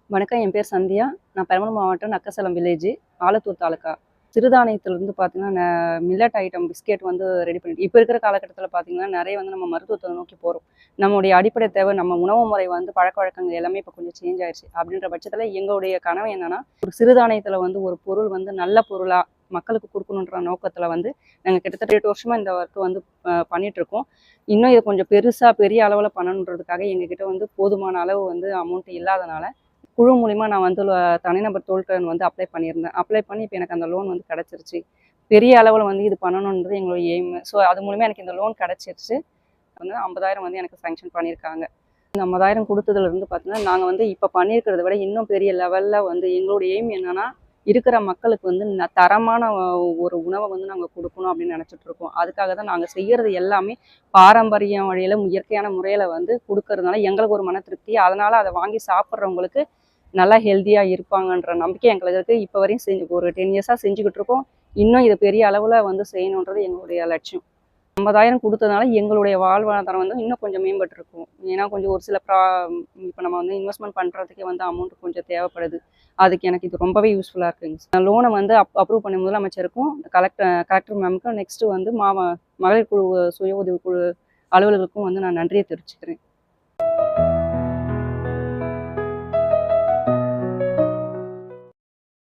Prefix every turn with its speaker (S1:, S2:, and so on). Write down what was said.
S1: வணக்கம். என் பேர் சந்தியா. நான் பெரம்பலூர் மாவட்டம் நக்கசலம் வில்லேஜ், ஆலத்தூர் தாலுக்கா. சிறுதானியத்திலிருந்து பார்த்தீங்கன்னா, மில்லட் ஐட்டம் பிஸ்கெட் வந்து ரெடி பண்ணிட்டு இப்ப இருக்கிற காலகட்டத்தில பார்த்தீங்கன்னா, நெறைய வந்து நம்ம மருத்துவத்த நோக்கி போறோம். நம்முடைய அடிப்படை தேவை நம்ம உணவு முறை வந்து பழக்கவழக்கங்கள் எல்லாமே இப்ப கொஞ்சம் சேஞ்ச் ஆயிருச்சு. அப்படின்ற பட்சத்தில எங்களுடைய கனவு என்னன்னா, ஒரு சிறுதானியத்தில வந்து ஒரு பொருள் வந்து நல்ல பொருளா மக்களுக்கு குடுக்கணுன்ற நோக்கத்தில வந்து நாங்க கிட்டத்தட்ட 8 வருஷமா இந்த ஒர்க் வந்து பண்ணிட்டுருக்கோம். இன்னும் இத கொஞ்சம் பெருசா பெரிய அளவுல பண்ணணுன்றதுக்காக எங்ககிட்ட வந்து போதுமான அளவு வந்து அமௌண்ட் இல்லாதனால குழு மூலியமா நான் வந்து தனிநபர் தொழில்கடன் வந்து அப்ளை பண்ணியிருந்தேன். அப்ளை பண்ணி இப்ப எனக்கு அந்த லோன் வந்து கிடைச்சிருச்சு. பெரிய அளவுல வந்து இது பண்ணணுன்றது எங்களுடைய எய்ம். ஸோ அது மூலியமா எனக்கு இந்த லோன் கிடைச்சிருச்சு. வந்து 50,000 வந்து எனக்கு சாங்ஷன் பண்ணியிருக்காங்க. இந்த 50,000 குடுத்ததுலருந்து பார்த்தீங்கன்னா, நாங்க வந்து இப்ப பண்ணியிருக்கிறத விட இன்னும் பெரிய லெவல்ல வந்து எங்களுடைய எய்ம் என்னன்னா, இருக்கிற மக்களுக்கு வந்து தரமான ஒரு உணவ வந்து நாங்க குடுக்கணும் அப்படின்னு நெனச்சுட்டு இருக்கோம். அதுக்காக தான் நாங்க செய்யறது எல்லாமே பாரம்பரியம் வழியில இயற்கையான முறையில வந்து குடுக்கறதுனால எங்களுக்கு ஒரு மன திருப்தி. அதனால அத வாங்கி சாப்பிடுறவங்களுக்கு நல்லா ஹெல்த்தியா இருப்பாங்கன்ற நம்பிக்கை எங்களுக்கு இருக்கு. இப்ப வரையும் ஒரு 10 இயர்ஸா செஞ்சுகிட்டு இருக்கோம். இன்னும் இத பெரிய அளவுல வந்து செய்யணுன்றது எங்களுடைய லட்சியம். 50,000 குடுத்ததுனால எங்களுடைய வாழ்வாதாரம் வந்து இன்னும் கொஞ்சம் மேம்பட்டுருக்கும். ஏன்னா கொஞ்சம் ஒரு சில இப்ப நம்ம வந்து இன்வெஸ்ட்மென்ட் பண்றதுக்கே வந்து அமௌண்ட் கொஞ்சம் தேவைப்படுது. அதுக்கு எனக்கு இது ரொம்பவே யூஸ்ஃபுல்லா இருக்குங்க. லோன வந்து அப்ரூவ் பண்ண முதலமைச்சருக்கும், கலெக்டர் மேம்க்கும் நெக்ஸ்ட் வந்து மகளிர் குழு சுய உதவி குழு அலுவலர்களுக்கும் வந்து நான் நன்றிய தெரிவிச்சுக்கிறேன்.